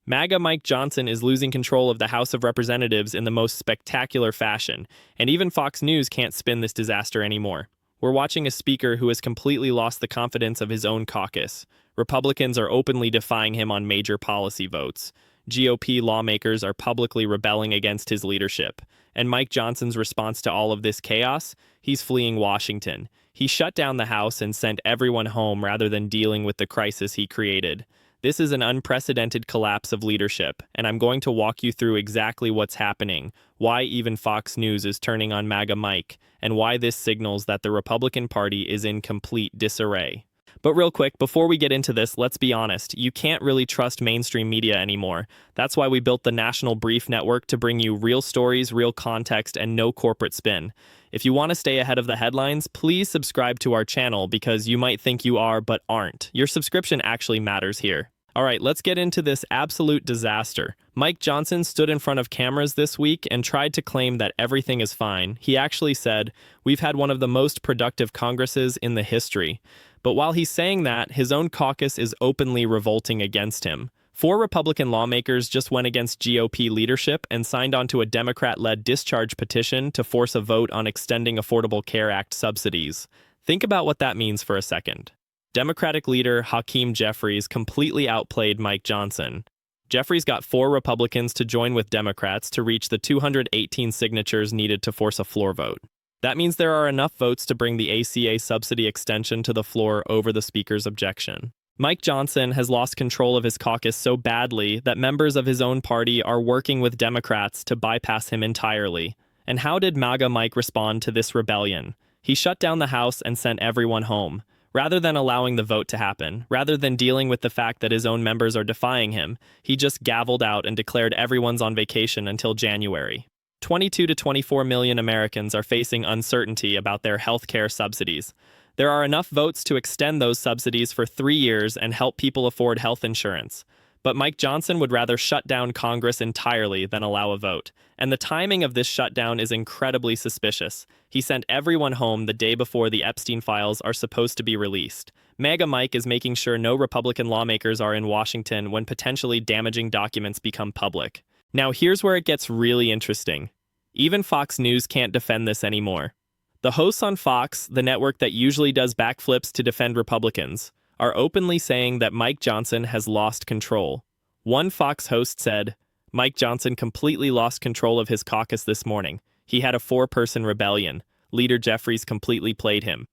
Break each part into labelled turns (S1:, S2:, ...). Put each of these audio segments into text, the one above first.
S1: MAGA Mike Johnson is losing control of the House of Representatives in the most spectacular fashion, and even Fox News can't spin this disaster anymore. We're watching a speaker who has completely lost the confidence of his own caucus. Republicans are openly defying him on major policy votes. GOP lawmakers are publicly rebelling against his leadership. And Mike Johnson's response to all of this chaos? He's fleeing Washington. He shut down the House and sent everyone home rather than dealing with the crisis he created. This is an unprecedented collapse of leadership, and I'm going to walk you through exactly what's happening, why even Fox News is turning on MAGA Mike, and why this signals that the Republican Party is in complete disarray. But real quick, before we get into this, let's be honest, you can't really trust mainstream media anymore. That's why we built the National Brief Network to bring you real stories, real context, and no corporate spin. If you want to stay ahead of the headlines, please subscribe to our channel because you might think you are but aren't. Your subscription actually matters here. All right, let's get into this absolute disaster. Mike Johnson stood in front of cameras this week and tried to claim that everything is fine. He actually said, "We've had one of the most productive Congresses in the history." But while he's saying that, his own caucus is openly revolting against him. 4 Republican lawmakers just went against GOP leadership and signed onto a Democrat-led discharge petition to force a vote on extending Affordable Care Act subsidies. Think about what that means for a second. Democratic leader Hakeem Jeffries completely outplayed Mike Johnson. Jeffries got 4 Republicans to join with Democrats to reach the 218 signatures needed to force a floor vote. That means there are enough votes to bring the ACA subsidy extension to the floor over the Speaker's objection. Mike Johnson has lost control of his caucus so badly that members of his own party are working with Democrats to bypass him entirely. And how did MAGA Mike respond to this rebellion? He shut down the House and sent everyone home. Rather than allowing the vote to happen, rather than dealing with the fact that his own members are defying him, he just gavelled out and declared everyone's on vacation until January. 22 to 24 million Americans are facing uncertainty about their health care subsidies. There are enough votes to extend those subsidies for 3 years and help people afford health insurance. But Mike Johnson would rather shut down Congress entirely than allow a vote. And the timing of this shutdown is incredibly suspicious. He sent everyone home the day before the Epstein files are supposed to be released. MAGA Mike is making sure no Republican lawmakers are in Washington when potentially damaging documents become public. Now here's where it gets really interesting. Even Fox News can't defend this anymore. The hosts on Fox, the network that usually does backflips to defend Republicans, are openly saying that Mike Johnson has lost control. One Fox host said, "Mike Johnson completely lost control of his caucus this morning. He had a 4-person rebellion. Leader Jeffries completely played him."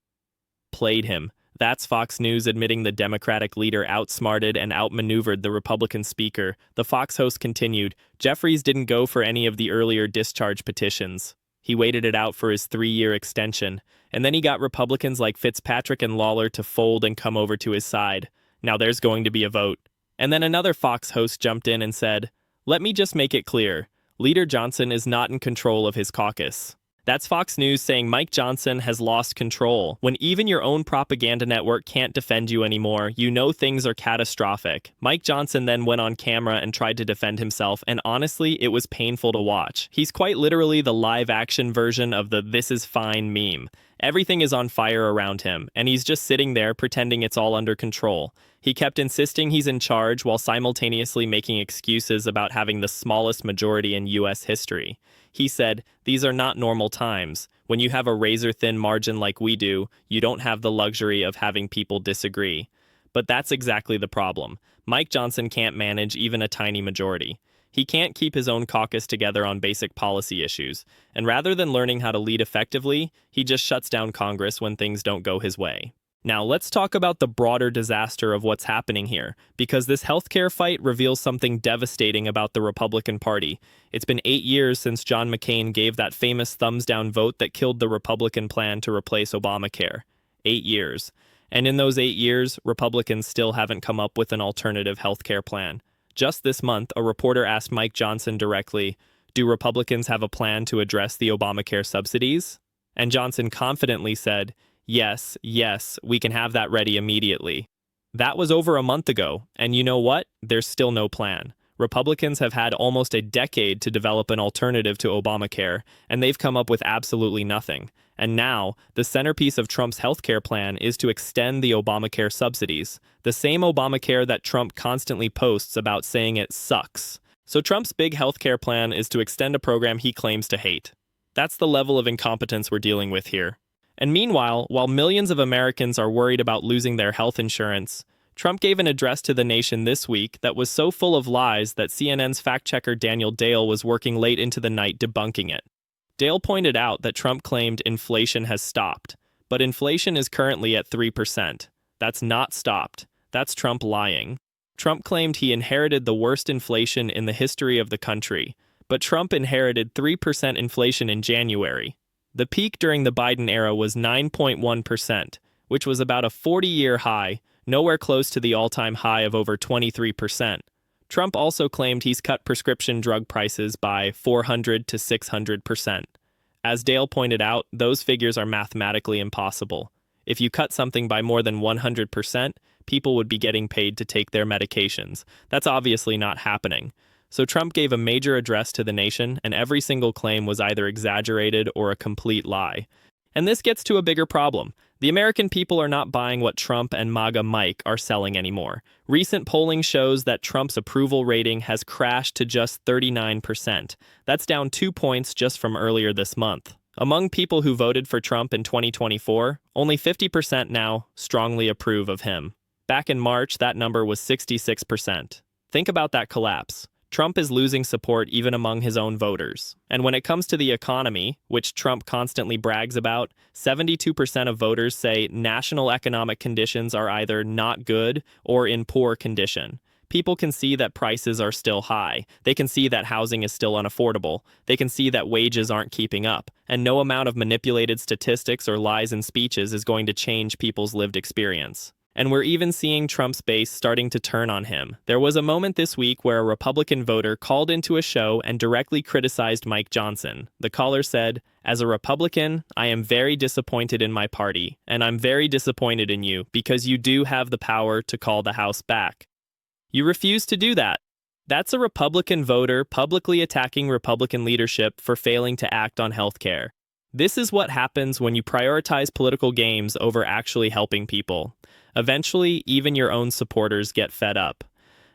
S1: Played him. That's Fox News admitting the Democratic leader outsmarted and outmaneuvered the Republican speaker. The Fox host continued, "Jeffries didn't go for any of the earlier discharge petitions. He waited it out for his 3-year extension. And then he got Republicans like Fitzpatrick and Lawler to fold and come over to his side. Now there's going to be a vote." And then another Fox host jumped in and said, "Let me just make it clear. Leader Johnson is not in control of his caucus." That's Fox News saying Mike Johnson has lost control. When even your own propaganda network can't defend you anymore, you know things are catastrophic. Mike Johnson then went on camera and tried to defend himself, and honestly, it was painful to watch. He's quite literally the live-action version of the "this is fine" meme. Everything is on fire around him, and he's just sitting there pretending it's all under control. He kept insisting he's in charge while simultaneously making excuses about having the smallest majority in U.S. history. He said, "These are not normal times. When you have a razor-thin margin like we do, you don't have the luxury of having people disagree." But that's exactly the problem. Mike Johnson can't manage even a tiny majority. He can't keep his own caucus together on basic policy issues, and rather than learning how to lead effectively, he just shuts down Congress when things don't go his way. Now, let's talk about the broader disaster of what's happening here, because this healthcare fight reveals something devastating about the Republican Party. It's been 8 years since John McCain gave that famous thumbs-down vote that killed the Republican plan to replace Obamacare. 8 years. And in those 8 years, Republicans still haven't come up with an alternative healthcare plan. Just this month, a reporter asked Mike Johnson directly, "Do Republicans have a plan to address the Obamacare subsidies?" And Johnson confidently said, Yes, we can have that ready immediately." That was over a month ago, and you know what? There's still no plan. Republicans have had almost a decade to develop an alternative to Obamacare, and they've come up with absolutely nothing. And now, the centerpiece of Trump's healthcare plan is to extend the Obamacare subsidies, the same Obamacare that Trump constantly posts about saying it sucks. So Trump's big healthcare plan is to extend a program he claims to hate. That's the level of incompetence we're dealing with here. And meanwhile, while millions of Americans are worried about losing their health insurance, Trump gave an address to the nation this week that was so full of lies that CNN's fact-checker Daniel Dale was working late into the night debunking it. Dale pointed out that Trump claimed inflation has stopped, but inflation is currently at 3%. That's not stopped. That's Trump lying. Trump claimed he inherited the worst inflation in the history of the country, but Trump inherited 3% inflation in January. The peak during the Biden era was 9.1%, which was about a 40-year high, nowhere close to the all-time high of over 23%. Trump also claimed he's cut prescription drug prices by 400 to 600%. As Dale pointed out, those figures are mathematically impossible. If you cut something by more than 100%, people would be getting paid to take their medications. That's obviously not happening. So Trump gave a major address to the nation, and every single claim was either exaggerated or a complete lie. And this gets to a bigger problem. The American people are not buying what Trump and MAGA Mike are selling anymore. Recent polling shows that Trump's approval rating has crashed to just 39%. That's down 2 points just from earlier this month. Among people who voted for Trump in 2024, only 50% now strongly approve of him. Back in March, that number was 66%. Think about that collapse. Trump is losing support even among his own voters. And when it comes to the economy, which Trump constantly brags about, 72% of voters say national economic conditions are either not good or in poor condition. People can see that prices are still high. They can see that housing is still unaffordable. They can see that wages aren't keeping up. And no amount of manipulated statistics or lies in speeches is going to change people's lived experience. And we're even seeing Trump's base starting to turn on him. There was a moment this week where a Republican voter called into a show and directly criticized Mike Johnson. The caller said, "As a Republican, I am very disappointed in my party, and I'm very disappointed in you because you do have the power to call the House back. You refuse to do that." That's a Republican voter publicly attacking Republican leadership for failing to act on health care. This is what happens when you prioritize political games over actually helping people. Eventually, even your own supporters get fed up.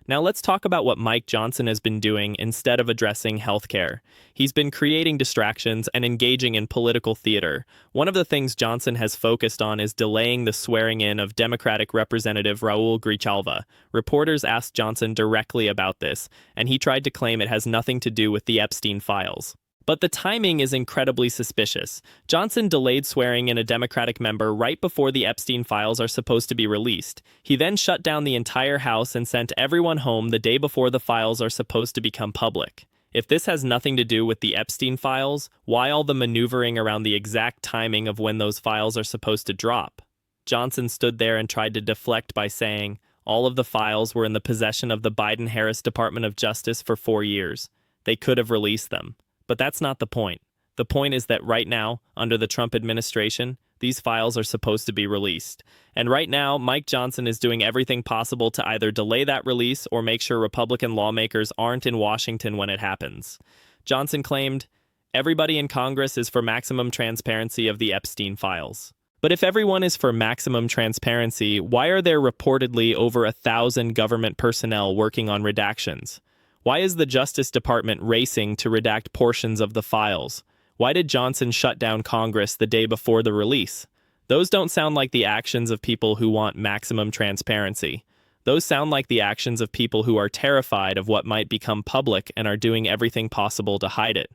S1: Now let's talk about what Mike Johnson has been doing instead of addressing healthcare. He's been creating distractions and engaging in political theater. One of the things Johnson has focused on is delaying the swearing-in of Democratic Representative Raul Grijalva. Reporters asked Johnson directly about this, and he tried to claim it has nothing to do with the Epstein files. But the timing is incredibly suspicious. Johnson delayed swearing in a Democratic member right before the Epstein files are supposed to be released. He then shut down the entire House and sent everyone home the day before the files are supposed to become public. If this has nothing to do with the Epstein files, why all the maneuvering around the exact timing of when those files are supposed to drop? Johnson stood there and tried to deflect by saying, all of the files were in the possession of the Biden-Harris Department of Justice for 4 years. They could have released them. But that's not the point. The point is that right now, under the Trump administration, these files are supposed to be released. And right now, Mike Johnson is doing everything possible to either delay that release or make sure Republican lawmakers aren't in Washington when it happens. Johnson claimed, everybody in Congress is for maximum transparency of the Epstein files. But if everyone is for maximum transparency, why are there reportedly over 1,000 government personnel working on redactions? Why is the Justice Department racing to redact portions of the files? Why did Johnson shut down Congress the day before the release? Those don't sound like the actions of people who want maximum transparency. Those sound like the actions of people who are terrified of what might become public and are doing everything possible to hide it.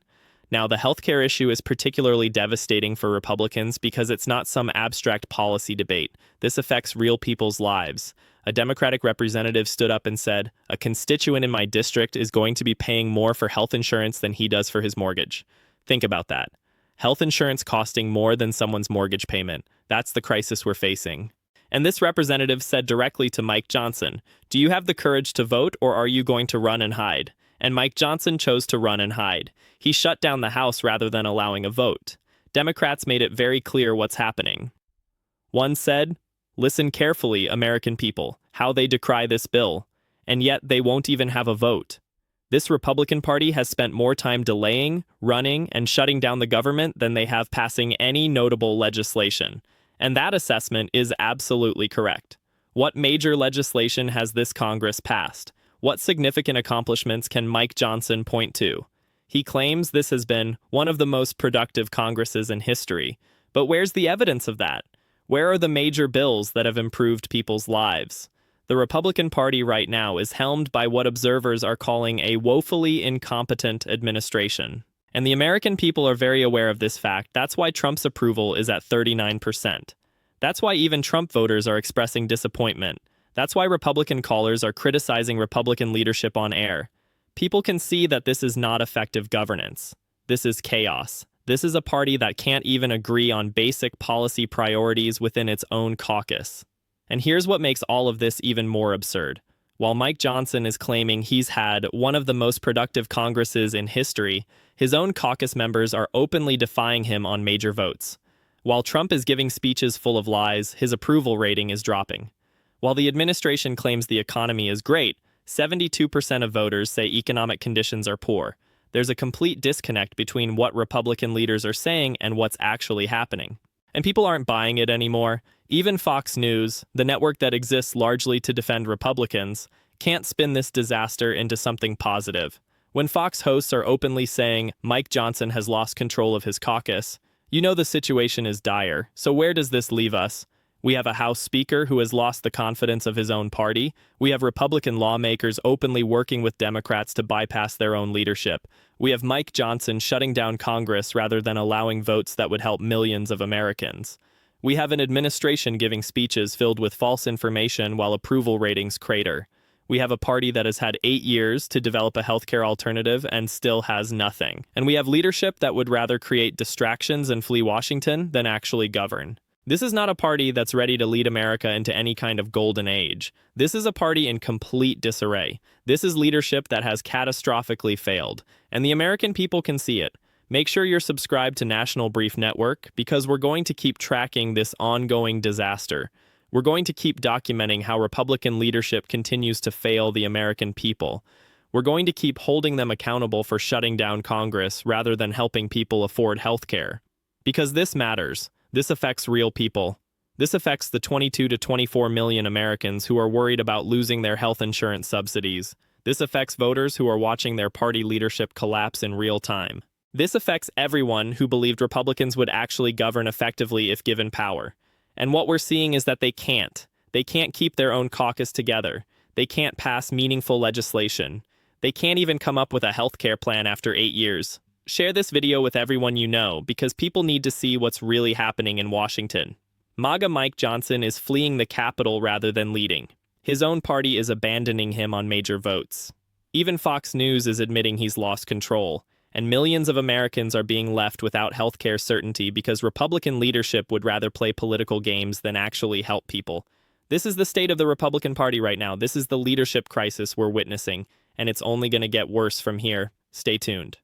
S1: Now, the healthcare issue is particularly devastating for Republicans because it's not some abstract policy debate. This affects real people's lives. A Democratic representative stood up and said, a constituent in my district is going to be paying more for health insurance than he does for his mortgage. Think about that. Health insurance costing more than someone's mortgage payment. That's the crisis we're facing. And this representative said directly to Mike Johnson, do you have the courage to vote or are you going to run and hide? And Mike Johnson chose to run and hide. He shut down the House rather than allowing a vote. Democrats made it very clear what's happening. One said, listen carefully, American people, how they decry this bill, and yet they won't even have a vote. This Republican Party has spent more time delaying, running, and shutting down the government than they have passing any notable legislation. And that assessment is absolutely correct. What major legislation has this Congress passed? What significant accomplishments can Mike Johnson point to? He claims this has been one of the most productive Congresses in history. But where's the evidence of that? Where are the major bills that have improved people's lives? The Republican Party right now is helmed by what observers are calling a woefully incompetent administration. And the American people are very aware of this fact. That's why Trump's approval is at 39%. That's why even Trump voters are expressing disappointment. That's why Republican callers are criticizing Republican leadership on air. People can see that this is not effective governance. This is chaos. This is a party that can't even agree on basic policy priorities within its own caucus. And here's what makes all of this even more absurd. While Mike Johnson is claiming he's had one of the most productive Congresses in history, his own caucus members are openly defying him on major votes. While Trump is giving speeches full of lies, his approval rating is dropping. While the administration claims the economy is great, 72% of voters say economic conditions are poor. There's a complete disconnect between what Republican leaders are saying and what's actually happening. And people aren't buying it anymore. Even Fox News, the network that exists largely to defend Republicans, can't spin this disaster into something positive. When Fox hosts are openly saying Mike Johnson has lost control of his caucus, you know the situation is dire. So where does this leave us? We have a House Speaker who has lost the confidence of his own party. We have Republican lawmakers openly working with Democrats to bypass their own leadership. We have Mike Johnson shutting down Congress rather than allowing votes that would help millions of Americans. We have an administration giving speeches filled with false information while approval ratings crater. We have a party that has had 8 years to develop a healthcare alternative and still has nothing. And we have leadership that would rather create distractions and flee Washington than actually govern. This is not a party that's ready to lead America into any kind of golden age. This is a party in complete disarray. This is leadership that has catastrophically failed, and the American people can see it. Make sure you're subscribed to National Brief Network because we're going to keep tracking this ongoing disaster. We're going to keep documenting how Republican leadership continues to fail the American people. We're going to keep holding them accountable for shutting down Congress rather than helping people afford health care. Because this matters. This affects real people. This affects the 22 to 24 million Americans who are worried about losing their health insurance subsidies. This affects voters who are watching their party leadership collapse in real time. This affects everyone who believed Republicans would actually govern effectively if given power. And what we're seeing is that they can't. They can't keep their own caucus together. They can't pass meaningful legislation. They can't even come up with a healthcare plan after 8 years. Share this video with everyone you know because people need to see what's really happening in Washington. MAGA Mike Johnson is fleeing the Capitol rather than leading. His own party is abandoning him on major votes. Even Fox News is admitting he's lost control, and millions of Americans are being left without healthcare certainty because Republican leadership would rather play political games than actually help people. This is the state of the Republican Party right now. This is the leadership crisis we're witnessing, and it's only going to get worse from here. Stay tuned.